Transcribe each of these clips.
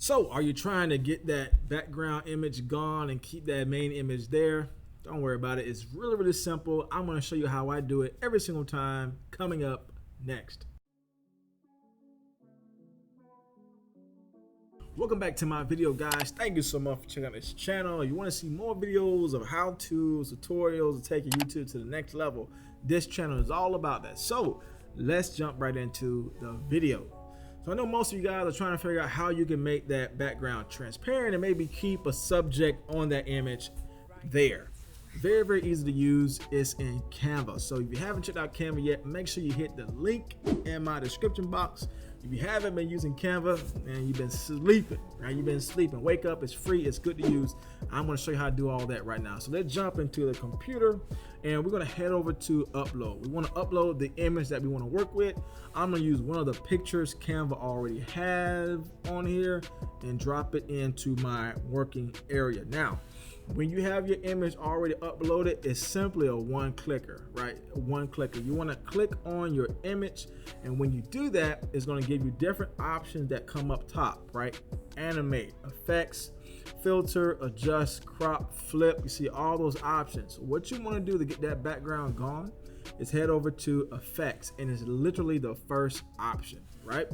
So are you trying to get that background image gone and keep that main image there? Don't worry about it. It's really, really simple. I'm going to show you how I do it every single time coming up next. Welcome back to my video, guys. Thank you so much for checking out this channel. You want to see more videos of how-tos, tutorials to take your YouTube to the next level. This channel is all about that. So let's jump right into the video. So I know most of you guys are trying to figure out how you can make that background transparent and maybe keep a subject on that image there. Very, very easy to use. It's in Canva. So if you haven't checked out Canva yet, make sure you hit the link in my description box. If you haven't been using Canva and you've been sleeping, right? You've been sleeping. Wake up, it's free, it's good to use. I'm going to show you how to do all that right now. So let's jump into the computer and we're going to head over to upload. We want to upload the image that we want to work with. I'm going to use one of the pictures Canva already have on here and drop it into my working area. Now, when you have your image already uploaded, it's simply a one clicker, right? One clicker. You want to click on your image, and when you do that, it's going to give you different options that come up top, right? Animate, effects, filter, adjust, crop, flip. You see all those options. What you want to do to get that background gone is head over to effects, and it's literally the first option, right?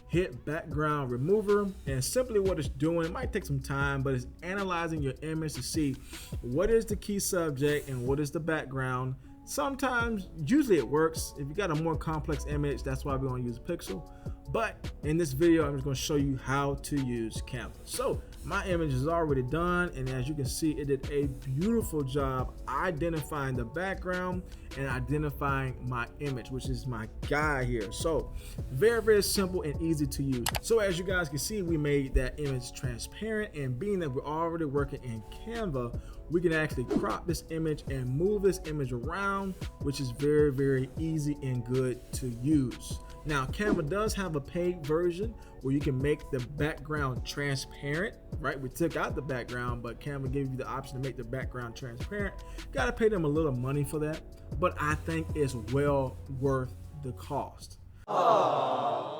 Hit background remover, and simply what it's doing, it might take some time, but it's analyzing your image to see what is the key subject and what is the background. Sometimes, usually it works. If you got a more complex image, that's why we're going to use a pixel. But in this video, I'm just going to show you how to use Canva. So my image is already done, and as you can see, it did a beautiful job identifying the background and identifying my image, which is my guy here. So very, very simple and easy to use. So as you guys can see, we made that image transparent, and being that we're already working in Canva, we can actually crop this image and move this image around, which is very, very easy and good to use. Now, Canva does have a paid version where you can make the background transparent, right? We took out the background, but Canva gave you the option to make the background transparent. Gotta pay them a little money for that, but I think it's well worth the cost. Aww.